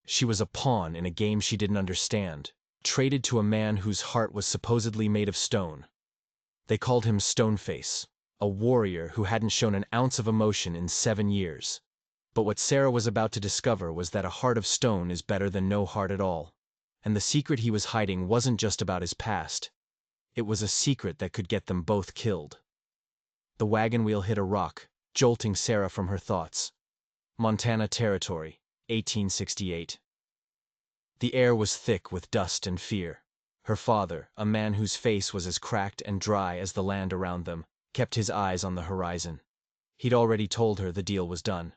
She was a pawn in a game she didn't understand, traded to a man whose heart was supposedly made of stone. They called him Stoneface, a warrior who hadn't shown an ounce of emotion in 7 years. But what Sarah was about to discover was that a heart of stone is better than no heart at all. And the secret he was hiding wasn't just about his past. It was a secret that could get them both killed. The wagon wheel hit a rock, jolting Sarah from her thoughts. Montana Territory, 1868. The air was thick with dust and fear. Her father, a man whose face was as cracked and dry as the land around them, kept his eyes on the horizon. He'd already told her the deal was done.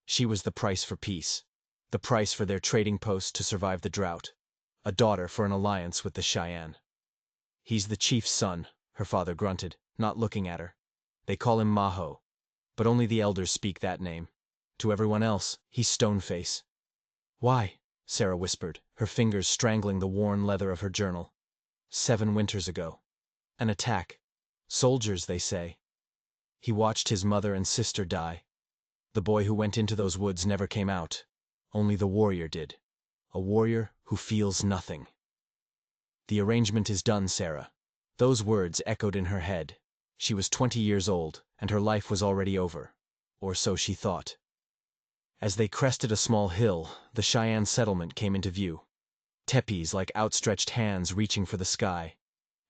She was the price for peace, the price for their trading post to survive the drought, a daughter for an alliance with the Cheyenne. "He's the chief's son," her father grunted, not looking at her. "They call him Maho, but only the elders speak that name. To everyone else, he's Stoneface." "Why?" Sarah whispered, her fingers strangling the worn leather of her journal. 7 winters ago. An attack. Soldiers, they say. He watched his mother and sister die. The boy who went into those woods never came out. Only the warrior did. A warrior who feels nothing. "The arrangement is done, Sarah." Those words echoed in her head. She was 20 years old, and her life was already over. Or so she thought. As they crested a small hill, the Cheyenne settlement came into view. Tepees like outstretched hands reaching for the sky.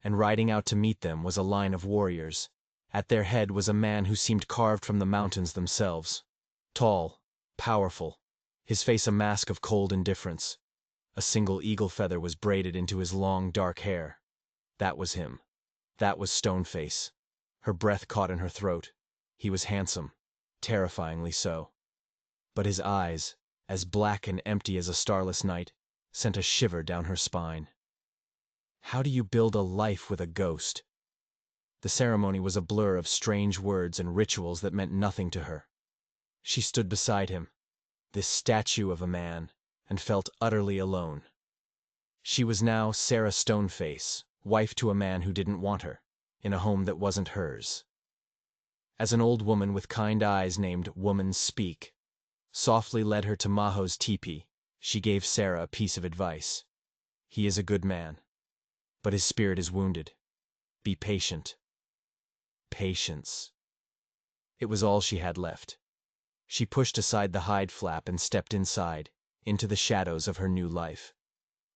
And riding out to meet them was a line of warriors. At their head was a man who seemed carved from the mountains themselves. Tall, powerful, his face a mask of cold indifference. A single eagle feather was braided into his long, dark hair. That was him. That was Stoneface. Her breath caught in her throat. He was handsome, terrifyingly so. But his eyes, as black and empty as a starless night, sent a shiver down her spine. How do you build a life with a ghost? The ceremony was a blur of strange words and rituals that meant nothing to her. She stood beside him, this statue of a man, and felt utterly alone. She was now Sarah Stoneface, wife to a man who didn't want her, in a home that wasn't hers. As an old woman with kind eyes named Woman Speak softly led her to Maho's teepee, she gave Sarah a piece of advice. "He is a good man, but his spirit is wounded. Be patient." Patience. It was all she had left. She pushed aside the hide flap and stepped inside, into the shadows of her new life.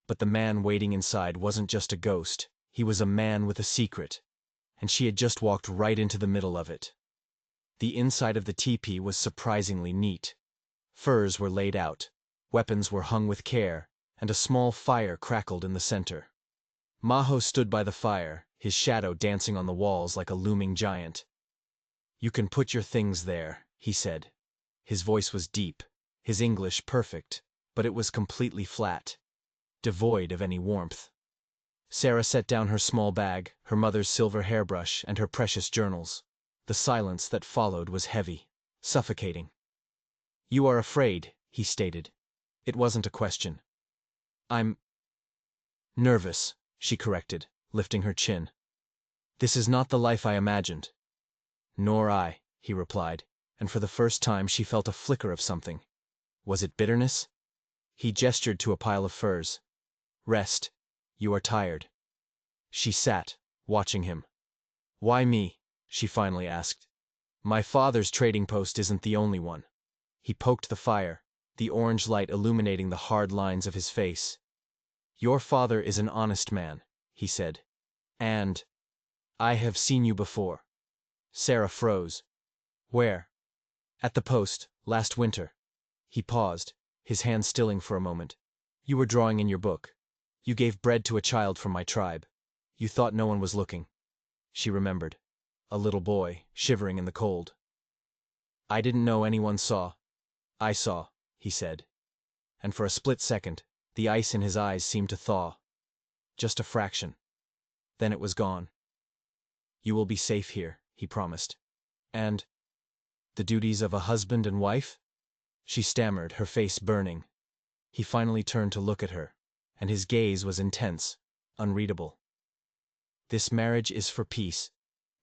But the man waiting inside wasn't just a ghost, he was a man with a secret, and she had just walked right into the middle of it. The inside of the teepee was surprisingly neat. Furs were laid out, weapons were hung with care, and a small fire crackled in the center. Maho stood by the fire, his shadow dancing on the walls like a looming giant. "You can put your things there," he said. His voice was deep, his English perfect, but it was completely flat, devoid of any warmth. Sarah set down her small bag, her mother's silver hairbrush, and her precious journals. The silence that followed was heavy, suffocating. "You are afraid," he stated. It wasn't a question. "I'm nervous," she corrected, lifting her chin. "This is not the life I imagined." "Nor I," he replied, and for the first time she felt a flicker of something. Was it bitterness? He gestured to a pile of furs. "Rest. You are tired." She sat, watching him. "Why me?" she finally asked. "My father's trading post isn't the only one." He poked the fire, the orange light illuminating the hard lines of his face. "Your father is an honest man," he said. "And I have seen you before." Sarah froze. "Where?" "At the post, last winter." He paused, his hand stilling for a moment. "You were drawing in your book. You gave bread to a child from my tribe. You thought no one was looking." She remembered. A little boy, shivering in the cold. "I didn't know anyone saw." "I saw," he said. And for a split second, the ice in his eyes seemed to thaw. Just a fraction. Then it was gone. "You will be safe here," he promised. "And the duties of a husband and wife?" She stammered, her face burning. He finally turned to look at her, and his gaze was intense, unreadable. "This marriage is for peace,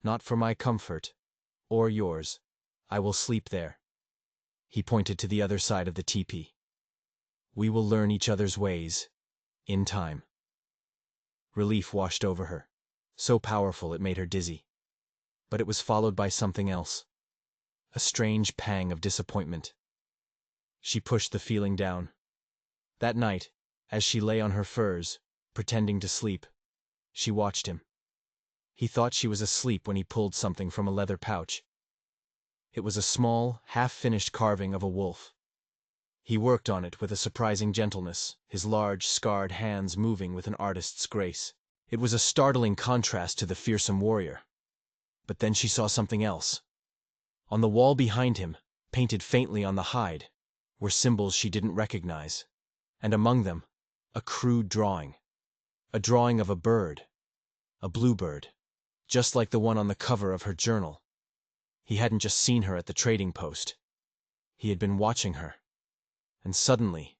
not for my comfort, or yours. I will sleep there." He pointed to the other side of the teepee. We will learn each other's ways. In time. Relief washed over her, so powerful it made her dizzy. But it was followed by something else. A strange pang of disappointment. She pushed the feeling down. That night, as she lay on her furs, pretending to sleep, she watched him. He thought she was asleep when he pulled something from a leather pouch. It was a small, half-finished carving of a wolf. He worked on it with a surprising gentleness, his large, scarred hands moving with an artist's grace. It was a startling contrast to the fearsome warrior. But then she saw something else. On the wall behind him, painted faintly on the hide, were symbols she didn't recognize, and among them, a crude drawing. A drawing of a bird. A bluebird. Just like the one on the cover of her journal. He hadn't just seen her at the trading post. He had been watching her. And suddenly,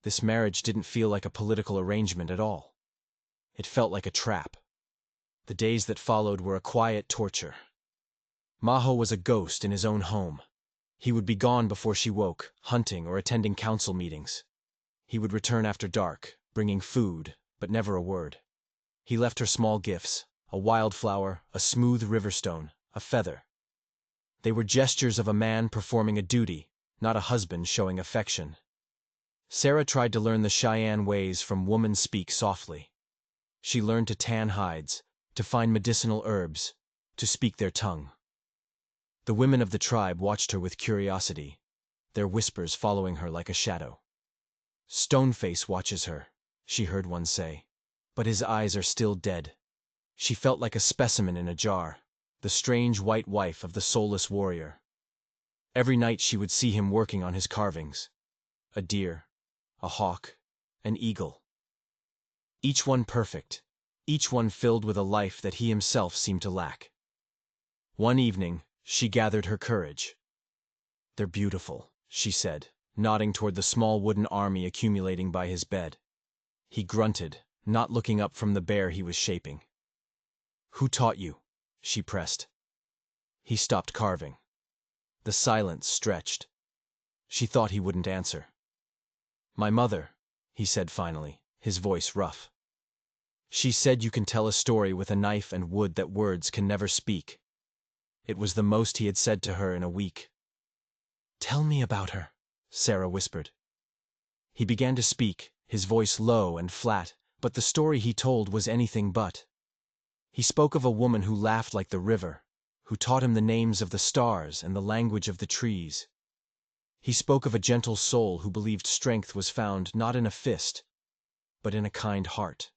this marriage didn't feel like a political arrangement at all. It felt like a trap. The days that followed were a quiet torture. Maho was a ghost in his own home. He would be gone before she woke, hunting or attending council meetings. He would return after dark, bringing food, but never a word. He left her small gifts, a wildflower, a smooth riverstone, a feather. They were gestures of a man performing a duty, not a husband showing affection. Sarah tried to learn the Cheyenne ways from woman speak softly. She learned to tan hides, to find medicinal herbs, to speak their tongue. The women of the tribe watched her with curiosity, their whispers following her like a shadow. "Stoneface watches her," she heard one say, "but his eyes are still dead." She felt like a specimen in a jar, the strange white wife of the soulless warrior. Every night she would see him working on his carvings. A deer, a hawk, an eagle. Each one perfect, each one filled with a life that he himself seemed to lack. One evening, she gathered her courage. "They're beautiful," she said, nodding toward the small wooden army accumulating by his bed. He grunted, not looking up from the bear he was shaping. "Who taught you?" she pressed. He stopped carving. The silence stretched. She thought he wouldn't answer. "My mother," he said finally, his voice rough. "She said you can tell a story with a knife and wood that words can never speak." It was the most he had said to her in a week. "Tell me about her," Sarah whispered. He began to speak, his voice low and flat, but the story he told was anything but. He spoke of a woman who laughed like the river, who taught him the names of the stars and the language of the trees. He spoke of a gentle soul who believed strength was found not in a fist, but in a kind heart.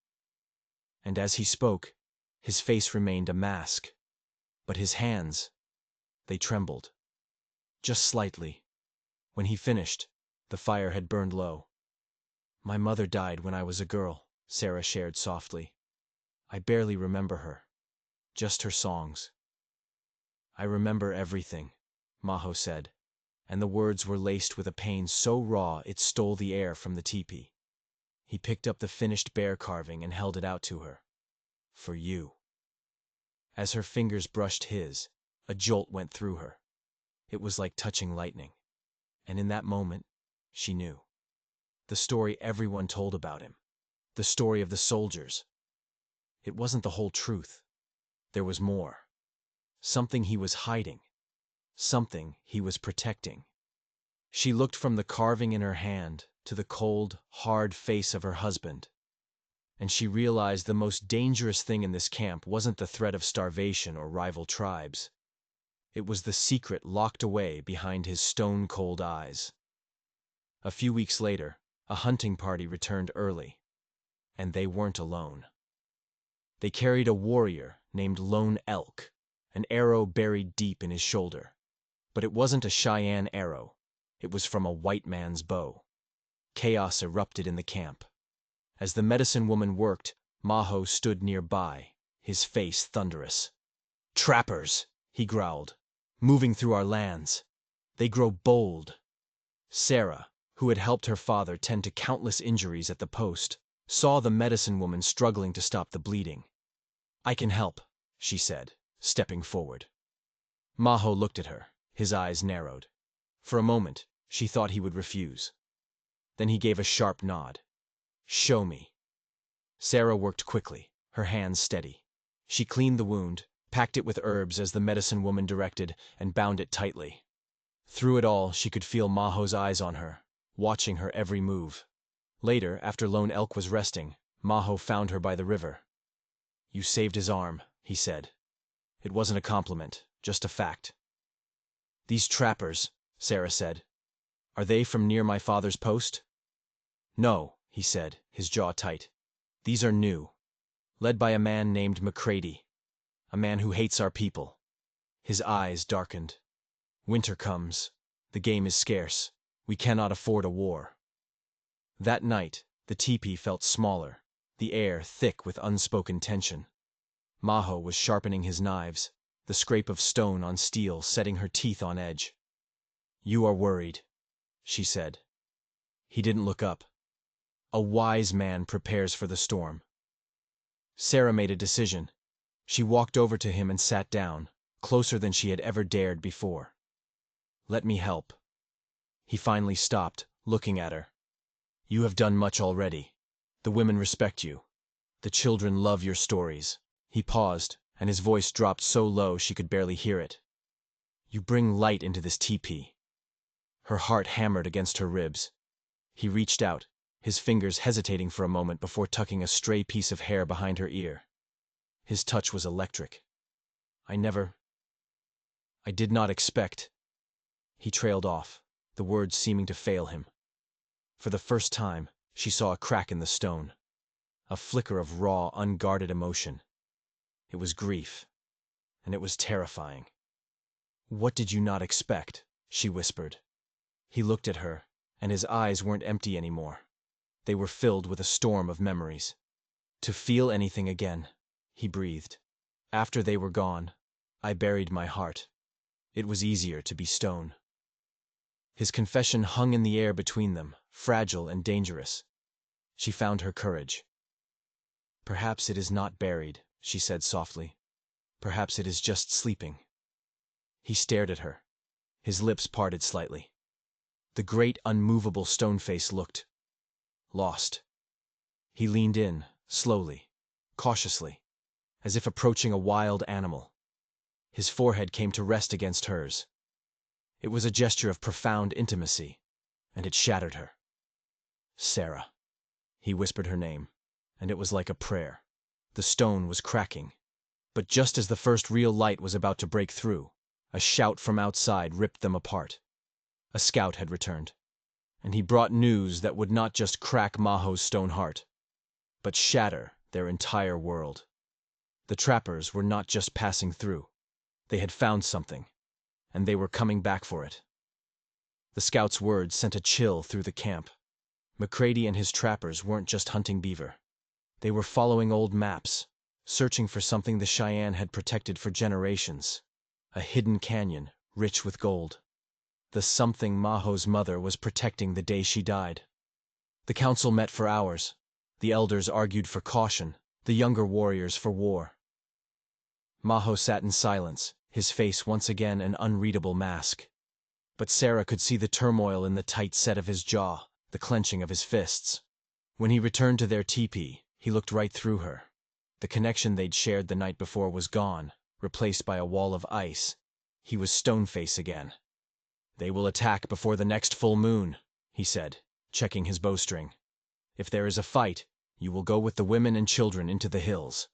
And as he spoke, his face remained a mask, but his hands, they trembled. Just slightly. When he finished, the fire had burned low. "My mother died when I was a girl," Sarah shared softly. "I barely remember her, just her songs." "I remember everything," Maho said, and the words were laced with a pain so raw it stole the air from the tepee. He picked up the finished bear carving and held it out to her. "For you." As her fingers brushed his, a jolt went through her. It was like touching lightning. And in that moment, she knew. The story everyone told about him. The story of the soldiers. It wasn't the whole truth. There was more. Something he was hiding. Something he was protecting. She looked from the carving in her hand to the cold, hard face of her husband, and she realized the most dangerous thing in this camp wasn't the threat of starvation or rival tribes. It was the secret locked away behind his stone-cold eyes. A few weeks later, a hunting party returned early, and they weren't alone. They carried a warrior named Lone Elk, an arrow buried deep in his shoulder. But it wasn't a Cheyenne arrow. It was from a white man's bow. Chaos erupted in the camp. As the medicine woman worked, Maho stood nearby, his face thunderous. "Trappers," he growled, "moving through our lands. They grow bold." Sarah, who had helped her father tend to countless injuries at the post, saw the medicine woman struggling to stop the bleeding. "I can help," she said, stepping forward. Maho looked at her, his eyes narrowed. For a moment, she thought he would refuse. Then he gave a sharp nod. "Show me." Sarah worked quickly, her hands steady. She cleaned the wound, packed it with herbs as the medicine woman directed, and bound it tightly. Through it all, she could feel Maho's eyes on her, watching her every move. Later, after Lone Elk was resting, Maho found her by the river. "You saved his arm," he said. It wasn't a compliment, just a fact. "These trappers," Sarah said, "are they from near my father's post?" "No," he said, his jaw tight. "These are new. Led by a man named McCready. A man who hates our people." His eyes darkened. "Winter comes. The game is scarce. We cannot afford a war." That night, the teepee felt smaller, the air thick with unspoken tension. Maho was sharpening his knives, the scrape of stone on steel setting her teeth on edge. "You are worried," she said. He didn't look up. A wise man prepares for the storm. Sarah made a decision. She walked over to him and sat down, closer than she had ever dared before. "Let me help." He finally stopped, looking at her. "You have done much already. The women respect you. The children love your stories." He paused, and his voice dropped so low she could barely hear it. "You bring light into this teepee." Her heart hammered against her ribs. He reached out, his fingers hesitating for a moment before tucking a stray piece of hair behind her ear. His touch was electric. I did not expect." He trailed off, the words seeming to fail him. For the first time, she saw a crack in the stone. A flicker of raw, unguarded emotion. It was grief. And it was terrifying. "What did you not expect?" she whispered. He looked at her, and his eyes weren't empty anymore. They were filled with a storm of memories. "To feel anything again," he breathed. "After they were gone, I buried my heart. It was easier to be stone." His confession hung in the air between them, fragile and dangerous. She found her courage. "Perhaps it is not buried," she said softly. "Perhaps it is just sleeping." He stared at her. His lips parted slightly. The great, unmovable stone face looked lost. He leaned in, slowly, cautiously, as if approaching a wild animal. His forehead came to rest against hers. It was a gesture of profound intimacy, and it shattered her. "Sarah." He whispered her name, and it was like a prayer. The stone was cracking. But just as the first real light was about to break through, a shout from outside ripped them apart. A scout had returned, and he brought news that would not just crack Maho's stone heart, but shatter their entire world. The trappers were not just passing through. They had found something, and they were coming back for it. The scout's words sent a chill through the camp. McCready and his trappers weren't just hunting beaver. They were following old maps, searching for something the Cheyenne had protected for generations. A hidden canyon, rich with gold. The something Maho's mother was protecting the day she died. The council met for hours. The elders argued for caution, the younger warriors for war. Maho sat in silence, his face once again an unreadable mask. But Sarah could see the turmoil in the tight set of his jaw, the clenching of his fists. When he returned to their teepee, he looked right through her. The connection they'd shared the night before was gone, replaced by a wall of ice. He was Stoneface again. "They will attack before the next full moon," he said, checking his bowstring. "If there is a fight, you will go with the women and children into the hills."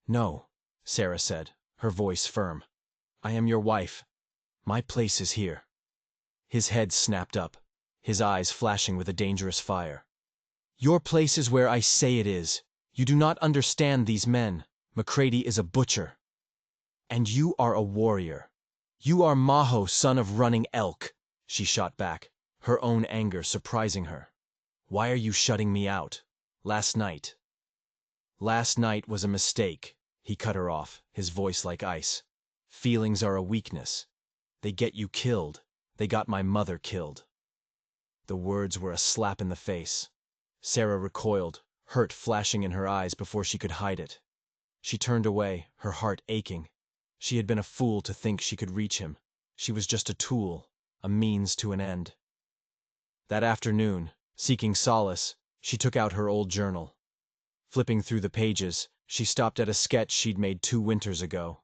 "No," Sarah said, her voice firm. "I am your wife. My place is here." His head snapped up, his eyes flashing with a dangerous fire. "Your place is where I say it is. You do not understand these men. McCready is a butcher. And you are a warrior. You are Maho, son of Running Elk," she shot back, her own anger surprising her. "Why are you shutting me out? Last night." "Last night was a mistake," he cut her off, his voice like ice. "Feelings are a weakness. They get you killed. They got my mother killed." The words were a slap in the face. Sarah recoiled, hurt flashing in her eyes before she could hide it. She turned away, her heart aching. She had been a fool to think she could reach him. She was just a tool, a means to an end. That afternoon, seeking solace, she took out her old journal. Flipping through the pages, she stopped at a sketch she'd made 2 winters ago.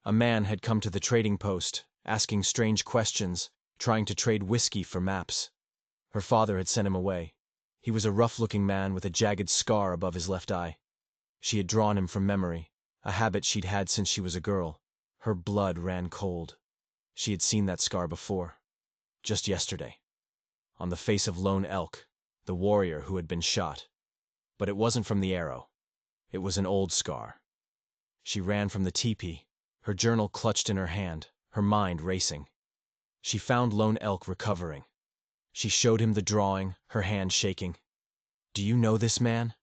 A man had come to the trading post, asking strange questions, trying to trade whiskey for maps. Her father had sent him away. He was a rough-looking man with a jagged scar above his left eye. She had drawn him from memory, a habit she'd had since she was a girl. Her blood ran cold. She had seen that scar before. Just yesterday. On the face of Lone Elk, the warrior who had been shot. But it wasn't from the arrow. It was an old scar. She ran from the teepee, her journal clutched in her hand, her mind racing. She found Lone Elk recovering. She showed him the drawing, her hand shaking. "Do you know this man?"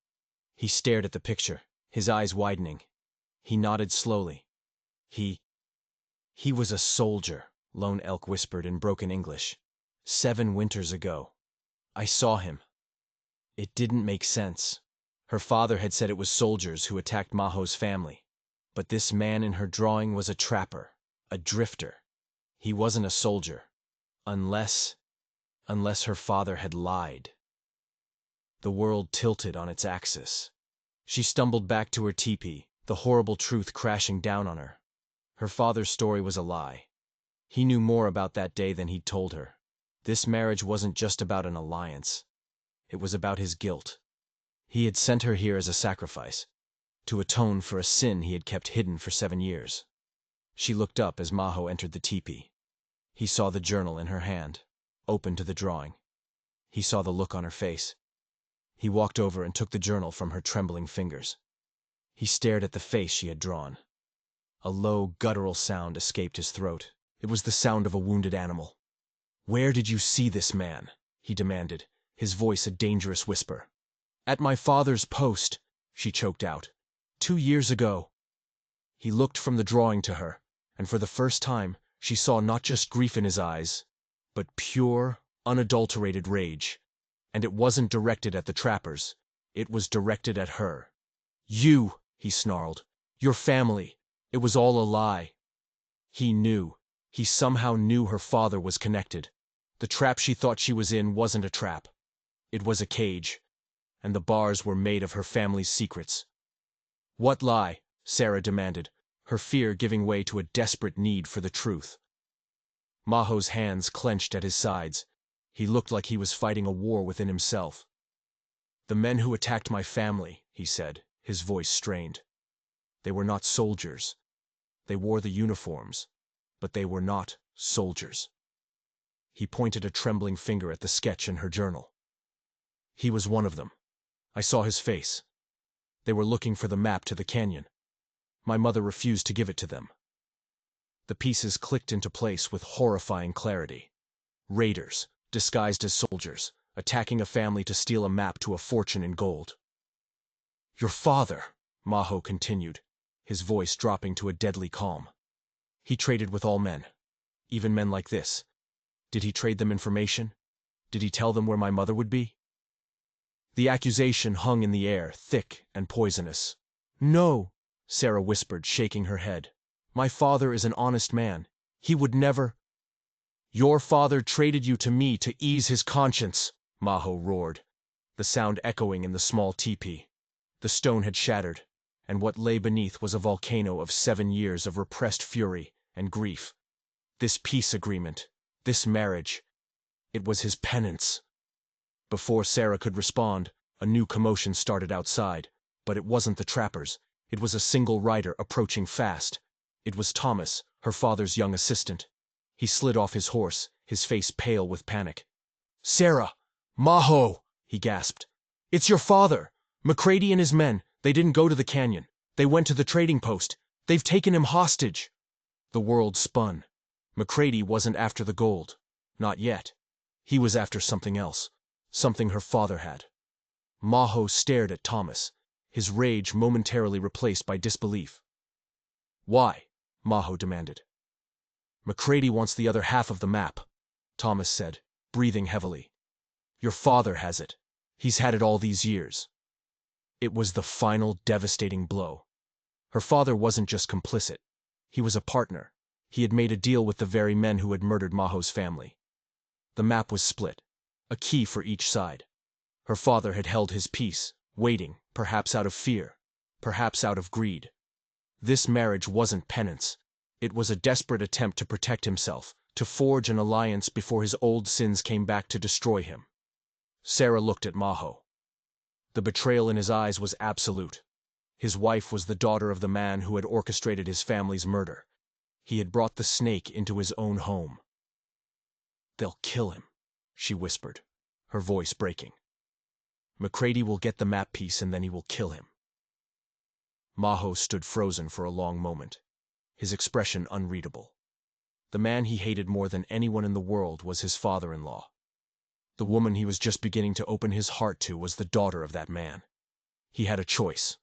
He stared at the picture, his eyes widening. He nodded slowly. He was a soldier," Lone Elk whispered in broken English. "7 winters ago. I saw him." It didn't make sense. Her father had said it was soldiers who attacked Maho's family. But this man in her drawing was a trapper, a drifter. He wasn't a soldier. Unless her father had lied. The world tilted on its axis. She stumbled back to her teepee, the horrible truth crashing down on her. Her father's story was a lie. He knew more about that day than he'd told her. This marriage wasn't just about an alliance. It was about his guilt. He had sent her here as a sacrifice, to atone for a sin he had kept hidden for 7 years. She looked up as Maho entered the teepee. He saw the journal in her hand, open to the drawing. He saw the look on her face. He walked over and took the journal from her trembling fingers. He stared at the face she had drawn. A low, guttural sound escaped his throat. It was the sound of a wounded animal. "Where did you see this man?" he demanded, his voice a dangerous whisper. "At my father's post," she choked out. "2 years ago." He looked from the drawing to her, and for the first time she saw not just grief in his eyes, but pure, unadulterated rage. And it wasn't directed at the trappers. It was directed at her. "You," he snarled. "Your family. It was all a lie." He knew. He somehow knew her father was connected. The trap she thought she was in wasn't a trap. It was a cage. And the bars were made of her family's secrets. "What lie?" Sarah demanded, her fear giving way to a desperate need for the truth. Maho's hands clenched at his sides. He looked like he was fighting a war within himself. "The men who attacked my family," he said, his voice strained. "They were not soldiers. They wore the uniforms, but they were not soldiers." He pointed a trembling finger at the sketch in her journal. "He was one of them. I saw his face. They were looking for the map to the canyon. My mother refused to give it to them." The pieces clicked into place with horrifying clarity. Raiders, disguised as soldiers, attacking a family to steal a map to a fortune in gold. "Your father," Maho continued, his voice dropping to a deadly calm. "He traded with all men, even men like this. Did he trade them information? Did he tell them where my mother would be?" The accusation hung in the air, thick and poisonous. "No," Sarah whispered, shaking her head. "My father is an honest man. He would never—" "Your father traded you to me to ease his conscience," Maho roared, the sound echoing in the small teepee. The stone had shattered, and what lay beneath was a volcano of 7 years of repressed fury and grief. This peace agreement, this marriage, it was his penance. Before Sarah could respond, a new commotion started outside, but it wasn't the trappers. It was a single rider approaching fast. It was Thomas, her father's young assistant. He slid off his horse, his face pale with panic. "Sarah! Maho!" he gasped. "It's your father! McCready and his men, they didn't go to the canyon. They went to the trading post. They've taken him hostage." The world spun. McCready wasn't after the gold. Not yet. He was after something else. Something her father had. Maho stared at Thomas, his rage momentarily replaced by disbelief. "Why?" Maho demanded. "McCready wants the other half of the map," Thomas said, breathing heavily. "Your father has it. He's had it all these years." It was the final devastating blow. Her father wasn't just complicit. He was a partner. He had made a deal with the very men who had murdered Maho's family. The map was split. a key for each side. Her father had held his peace, waiting, perhaps out of fear, perhaps out of greed. This marriage wasn't penance. It was a desperate attempt to protect himself, to forge an alliance before his old sins came back to destroy him. Sarah looked at Maho. The betrayal in his eyes was absolute. His wife was the daughter of the man who had orchestrated his family's murder. He had brought the snake into his own home. "They'll kill him," she whispered, her voice breaking. "McCready will get the map piece and then he will kill him." Maho stood frozen for a long moment, his expression unreadable. The man he hated more than anyone in the world was his father-in-law. The woman he was just beginning to open his heart to was the daughter of that man. He had a choice: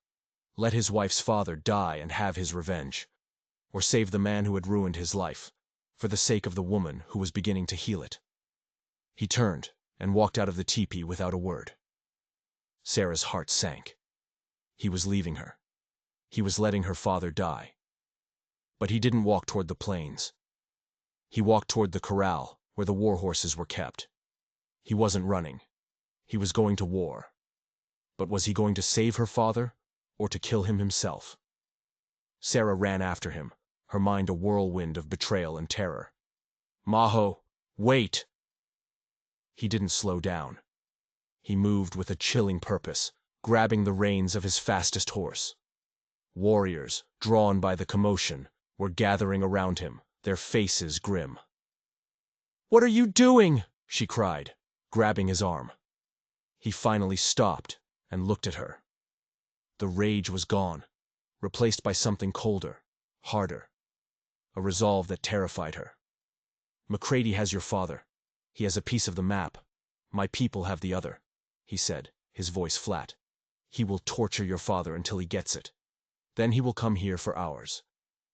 let his wife's father die and have his revenge, or save the man who had ruined his life, for the sake of the woman who was beginning to heal it. He turned and walked out of the teepee without a word. Sarah's heart sank. He was leaving her. He was letting her father die. But he didn't walk toward the plains. He walked toward the corral where the war horses were kept. He wasn't running. He was going to war. But was he going to save her father, or to kill him himself? Sarah ran after him, her mind a whirlwind of betrayal and terror. "Maho, wait!" He didn't slow down. He moved with a chilling purpose, grabbing the reins of his fastest horse. Warriors, drawn by the commotion, were gathering around him, their faces grim. "What are you doing?" she cried, grabbing his arm. He finally stopped and looked at her. The rage was gone, replaced by something colder, harder, a resolve that terrified her. "McCready has your father. He has a piece of the map. My people have the other," he said, his voice flat. "He will torture your father until he gets it. Then he will come here for ours.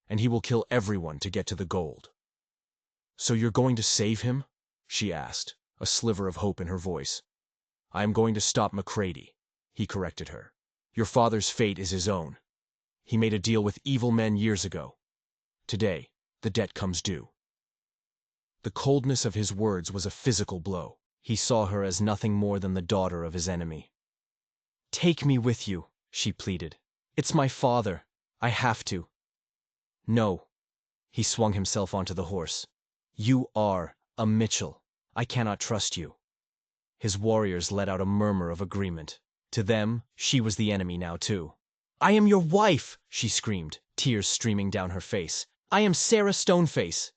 And he will kill everyone to get to the gold." "So you're going to save him?" she asked, a sliver of hope in her voice. "I am going to stop McCready," he corrected her. "Your father's fate is his own. He made a deal with evil men years ago. Today, the debt comes due." The coldness of his words was a physical blow. He saw her as nothing more than the daughter of his enemy. "Take me with you," she pleaded. "It's my father. I have to." "No." He swung himself onto the horse. "You are a Mitchell. I cannot trust you." His warriors let out a murmur of agreement. To them, she was the enemy now, too. "I am your wife!" she screamed, tears streaming down her face. "I am Sarah Stoneface!"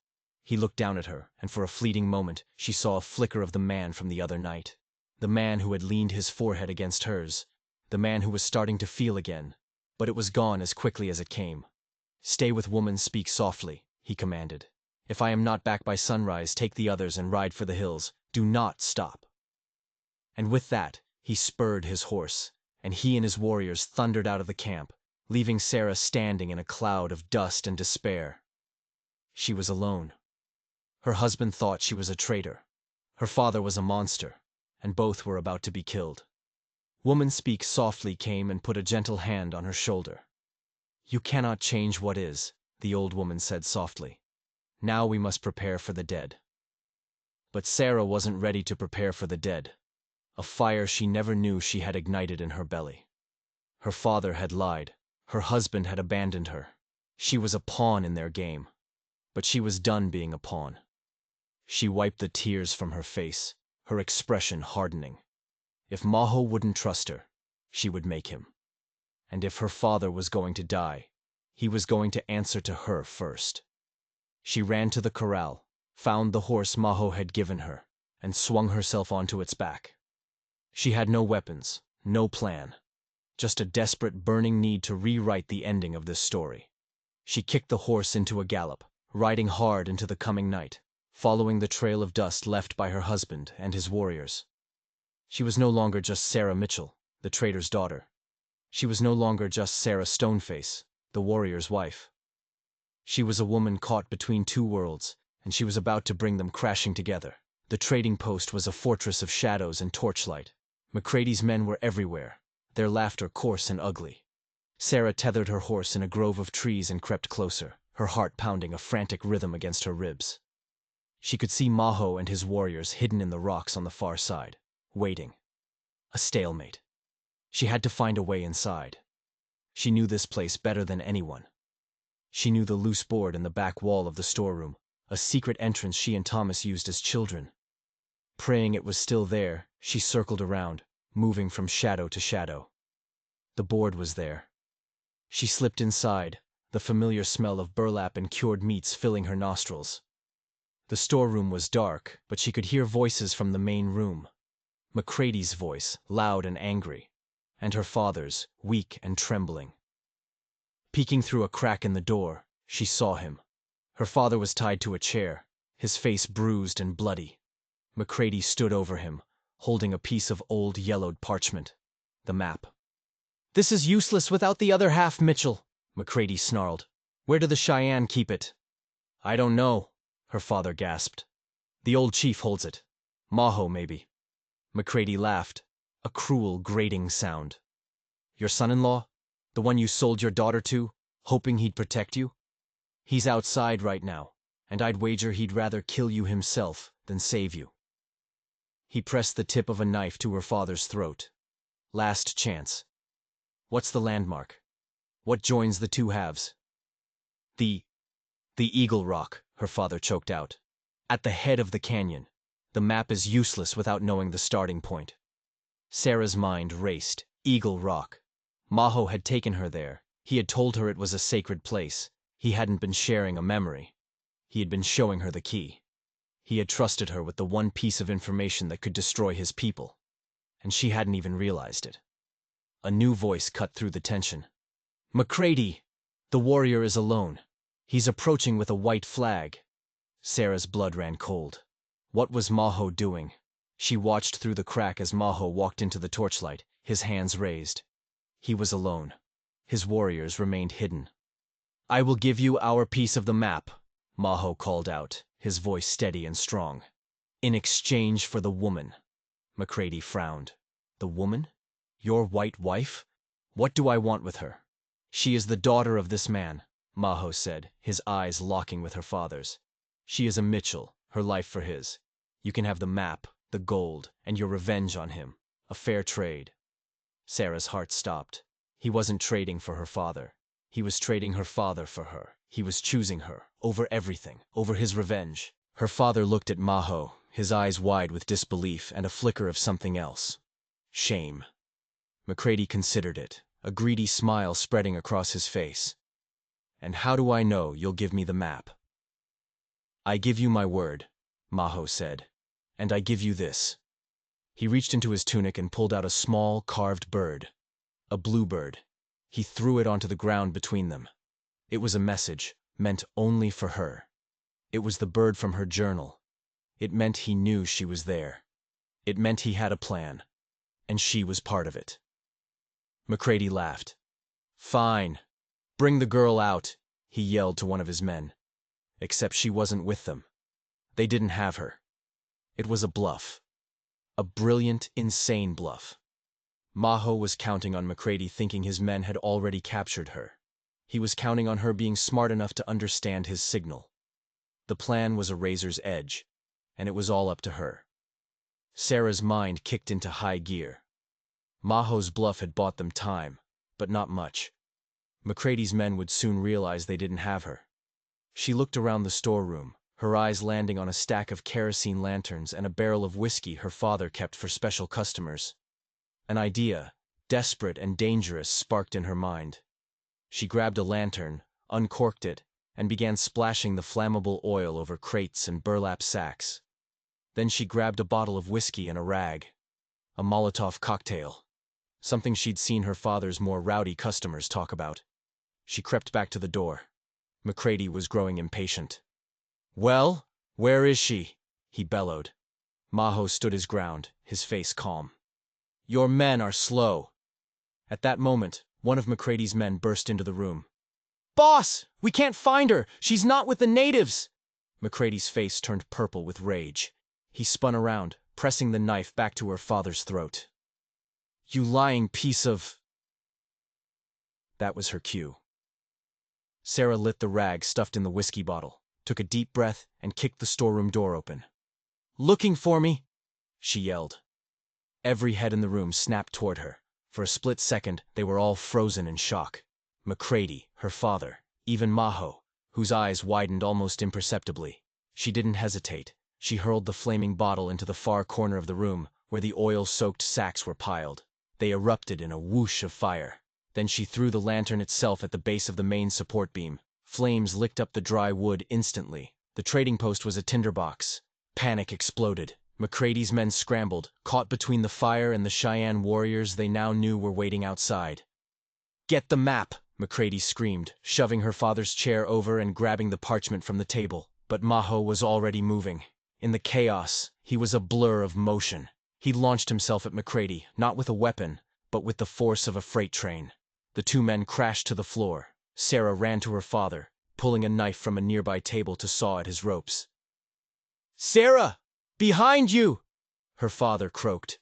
He looked down at her, and for a fleeting moment, she saw a flicker of the man from the other night. The man who had leaned his forehead against hers. The man who was starting to feel again. But it was gone as quickly as it came. "Stay with woman, speak softly," he commanded. "If I am not back by sunrise, take the others and ride for the hills. Do not stop." And with that, he spurred his horse, and he and his warriors thundered out of the camp, leaving Sarah standing in a cloud of dust and despair. She was alone. Her husband thought she was a traitor. Her father was a monster, and both were about to be killed. Woman Speak Softly came and put a gentle hand on her shoulder. "You cannot change what is," the old woman said softly. "Now we must prepare for the dead." But Sarah wasn't ready to prepare for the dead. A fire she never knew she had ignited in her belly. Her father had lied. Her husband had abandoned her. She was a pawn in their game. But she was done being a pawn. She wiped the tears from her face, her expression hardening. If Maho wouldn't trust her, she would make him. And if her father was going to die, he was going to answer to her first. She ran to the corral, found the horse Maho had given her, and swung herself onto its back. She had no weapons, no plan, just a desperate burning need to rewrite the ending of this story. She kicked the horse into a gallop, riding hard into the coming night, following the trail of dust left by her husband and his warriors. She was no longer just Sarah Mitchell, the trader's daughter. She was no longer just Sarah Stoneface, the warrior's wife. She was a woman caught between two worlds, and she was about to bring them crashing together. The trading post was a fortress of shadows and torchlight. McCready's men were everywhere, their laughter coarse and ugly. Sarah tethered her horse in a grove of trees and crept closer, her heart pounding a frantic rhythm against her ribs. She could see Maho and his warriors hidden in the rocks on the far side, waiting. A stalemate. She had to find a way inside. She knew this place better than anyone. She knew the loose board in the back wall of the storeroom, a secret entrance she and Thomas used as children. Praying it was still there, she circled around, moving from shadow to shadow. The board was there. She slipped inside, the familiar smell of burlap and cured meats filling her nostrils. The storeroom was dark, but she could hear voices from the main room. McCrady's voice, loud and angry, and her father's, weak and trembling. Peeking through a crack in the door, she saw him. Her father was tied to a chair, his face bruised and bloody. McCrady stood over him, holding a piece of old yellowed parchment, the map. "This is useless without the other half, Mitchell," McCrady snarled. "Where do the Cheyenne keep it?" "I don't know," her father gasped. "The old chief holds it. Maho, maybe." McCrady laughed, a cruel, grating sound. "Your son-in-law? The one you sold your daughter to, hoping he'd protect you? He's outside right now, and I'd wager he'd rather kill you himself than save you." He pressed the tip of a knife to her father's throat. "Last chance. What's the landmark? What joins the two halves?" The Eagle Rock," her father choked out. "At the head of the canyon. The map is useless without knowing the starting point." Sarah's mind raced. Eagle Rock. Maho had taken her there. He had told her it was a sacred place. He hadn't been sharing a memory. He had been showing her the key. He had trusted her with the one piece of information that could destroy his people. And she hadn't even realized it. A new voice cut through the tension. "McCrady! The warrior is alone. He's approaching with a white flag." Sarah's blood ran cold. What was Maho doing? She watched through the crack as Maho walked into the torchlight, his hands raised. He was alone. His warriors remained hidden. "I will give you our piece of the map," Maho called out, his voice steady and strong. "In exchange for the woman." McCrady frowned. "The woman? Your white wife? What do I want with her?" "She is the daughter of this man," Maho said, his eyes locking with her father's. "She is a Mitchell, her life for his. You can have the map, the gold, and your revenge on him. A fair trade." Sarah's heart stopped. He wasn't trading for her father. He was trading her father for her. He was choosing her, over everything, over his revenge. Her father looked at Maho, his eyes wide with disbelief and a flicker of something else. Shame. McCrady considered it, a greedy smile spreading across his face. "And how do I know you'll give me the map?" "I give you my word," Maho said, "and I give you this." He reached into his tunic and pulled out a small, carved bird. A bluebird. He threw it onto the ground between them. It was a message, meant only for her. It was the bird from her journal. It meant he knew she was there. It meant he had a plan. And she was part of it. McCrady laughed. "Fine. Bring the girl out," he yelled to one of his men. Except she wasn't with them. They didn't have her. It was a bluff. A brilliant, insane bluff. Maho was counting on McCrady thinking his men had already captured her. He was counting on her being smart enough to understand his signal. The plan was a razor's edge, and it was all up to her. Sarah's mind kicked into high gear. Maho's bluff had bought them time, but not much. McCrady's men would soon realize they didn't have her. She looked around the storeroom, her eyes landing on a stack of kerosene lanterns and a barrel of whiskey her father kept for special customers. An idea, desperate and dangerous, sparked in her mind. She grabbed a lantern, uncorked it, and began splashing the flammable oil over crates and burlap sacks. Then she grabbed a bottle of whiskey and a rag. A Molotov cocktail. Something she'd seen her father's more rowdy customers talk about. She crept back to the door. McCrady was growing impatient. "Well, where is she?" he bellowed. Maho stood his ground, his face calm. "Your men are slow." At that moment, one of McCrady's men burst into the room. "Boss! We can't find her! She's not with the natives!" McCrady's face turned purple with rage. He spun around, pressing the knife back to her father's throat. "You lying piece of—" That was her cue. Sarah lit the rag stuffed in the whiskey bottle, took a deep breath, and kicked the storeroom door open. "Looking for me?" she yelled. Every head in the room snapped toward her. For a split second, they were all frozen in shock. McCready, her father, even Maho, whose eyes widened almost imperceptibly. She didn't hesitate. She hurled the flaming bottle into the far corner of the room, where the oil-soaked sacks were piled. They erupted in a whoosh of fire. Then she threw the lantern itself at the base of the main support beam. Flames licked up the dry wood instantly. The trading post was a tinderbox. Panic exploded. McCready's men scrambled, caught between the fire and the Cheyenne warriors they now knew were waiting outside. "Get the map!" McCready screamed, shoving her father's chair over and grabbing the parchment from the table. But Maho was already moving. In the chaos, he was a blur of motion. He launched himself at McCready, not with a weapon, but with the force of a freight train. The two men crashed to the floor. Sarah ran to her father, pulling a knife from a nearby table to saw at his ropes. "Sarah! Behind you!" her father croaked.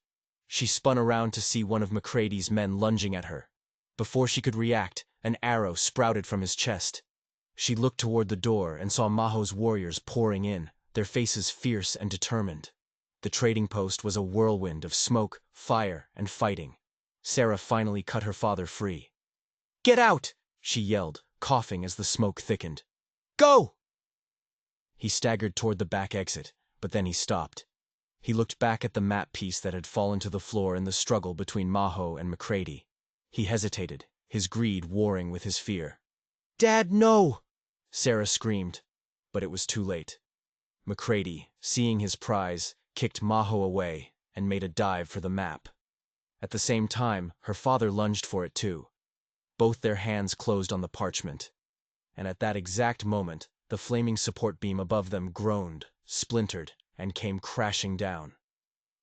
She spun around to see one of McCready's men lunging at her. Before she could react, an arrow sprouted from his chest. She looked toward the door and saw Maho's warriors pouring in, their faces fierce and determined. The trading post was a whirlwind of smoke, fire, and fighting. Sarah finally cut her father free. "Get out!" she yelled, coughing as the smoke thickened. "Go!" He staggered toward the back exit, but then he stopped. He looked back at the map piece that had fallen to the floor in the struggle between Maho and McCready. He hesitated, his greed warring with his fear. "Dad, no!" Sarah screamed, but it was too late. McCready, seeing his prize, kicked Maho away and made a dive for the map. At the same time, her father lunged for it too. Both their hands closed on the parchment. And at that exact moment, the flaming support beam above them groaned, splintered, and came crashing down.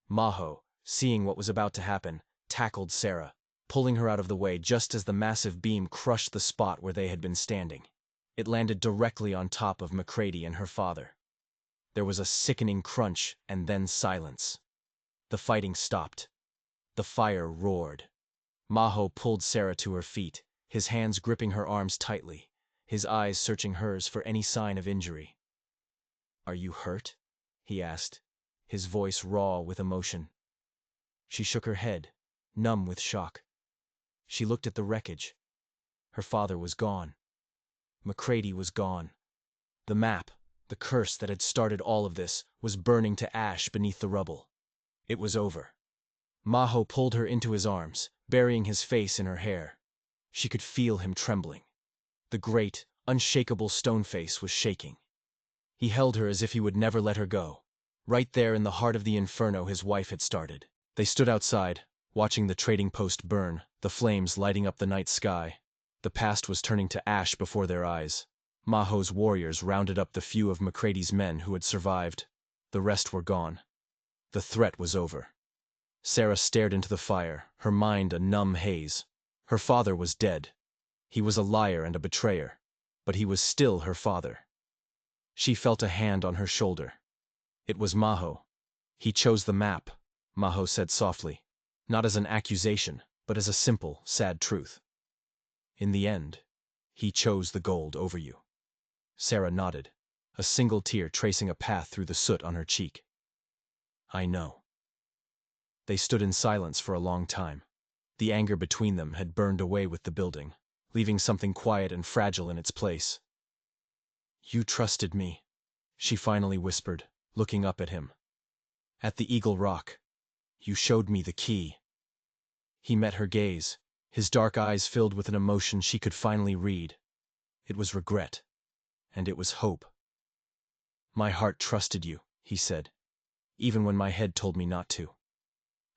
Maho, seeing what was about to happen, tackled Sarah, pulling her out of the way just as the massive beam crushed the spot where they had been standing. It landed directly on top of McCready and her father. There was a sickening crunch and then silence. The fighting stopped. The fire roared. Maho pulled Sarah to her feet, his hands gripping her arms tightly, his eyes searching hers for any sign of injury. "Are you hurt?" he asked, his voice raw with emotion. She shook her head, numb with shock. She looked at the wreckage. Her father was gone. McCready was gone. The map, the curse that had started all of this, was burning to ash beneath the rubble. It was over. Maho pulled her into his arms, burying his face in her hair. She could feel him trembling. The great, unshakable stone face was shaking. He held her as if he would never let her go, right there in the heart of the inferno his wife had started. They stood outside, watching the trading post burn, the flames lighting up the night sky. The past was turning to ash before their eyes. Maho's warriors rounded up the few of McCready's men who had survived. The rest were gone. The threat was over. Sarah stared into the fire, her mind a numb haze. Her father was dead. He was a liar and a betrayer, but he was still her father. She felt a hand on her shoulder. It was Maho. "He chose the map," Maho said softly, not as an accusation, but as a simple, sad truth. "In the end, he chose the gold over you." Sarah nodded, a single tear tracing a path through the soot on her cheek. "I know." They stood in silence for a long time. The anger between them had burned away with the building, leaving something quiet and fragile in its place. "You trusted me," she finally whispered, looking up at him. "At the Eagle Rock. You showed me the key." He met her gaze, his dark eyes filled with an emotion she could finally read. It was regret, and it was hope. "My heart trusted you," he said, "even when my head told me not to.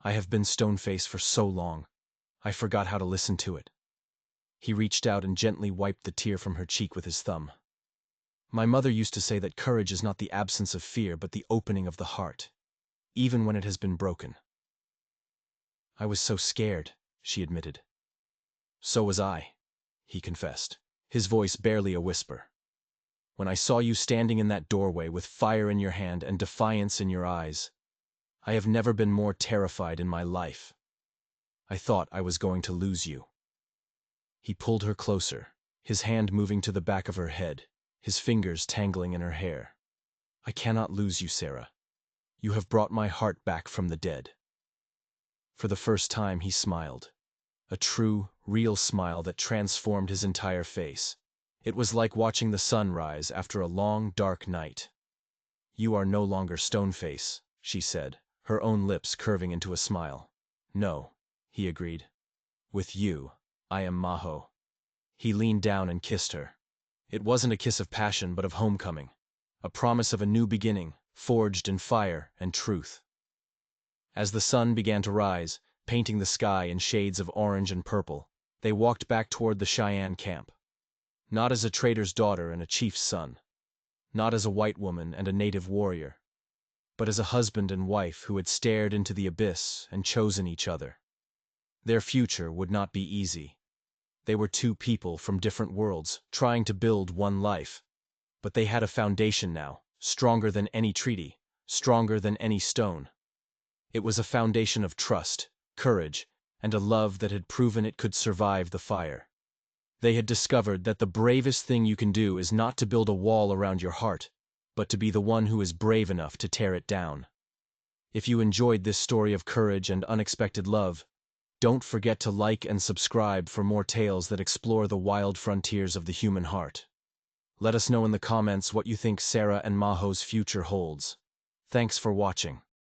I have been stone-faced for so long, I forgot how to listen to it." He reached out and gently wiped the tear from her cheek with his thumb. "My mother used to say that courage is not the absence of fear but the opening of the heart, even when it has been broken." "I was so scared," she admitted. "So was I," he confessed, his voice barely a whisper. "When I saw you standing in that doorway with fire in your hand and defiance in your eyes, I have never been more terrified in my life. I thought I was going to lose you." He pulled her closer, his hand moving to the back of her head, his fingers tangling in her hair. "I cannot lose you, Sarah. You have brought my heart back from the dead." For the first time he smiled. A true, real smile that transformed his entire face. It was like watching the sun rise after a long, dark night. "You are no longer Stoneface," she said, her own lips curving into a smile. "No," he agreed. "With you, I am Maho." He leaned down and kissed her. It wasn't a kiss of passion, but of homecoming. A promise of a new beginning, forged in fire and truth. As the sun began to rise, painting the sky in shades of orange and purple, they walked back toward the Cheyenne camp. Not as a trader's daughter and a chief's son. Not as a white woman and a native warrior. But as a husband and wife who had stared into the abyss and chosen each other. Their future would not be easy. They were two people from different worlds, trying to build one life. But they had a foundation now, stronger than any treaty, stronger than any stone. It was a foundation of trust, courage, and a love that had proven it could survive the fire. They had discovered that the bravest thing you can do is not to build a wall around your heart, but to be the one who is brave enough to tear it down. If you enjoyed this story of courage and unexpected love, don't forget to like and subscribe for more tales that explore the wild frontiers of the human heart. Let us know in the comments what you think Sarah and Maho's future holds. Thanks for watching.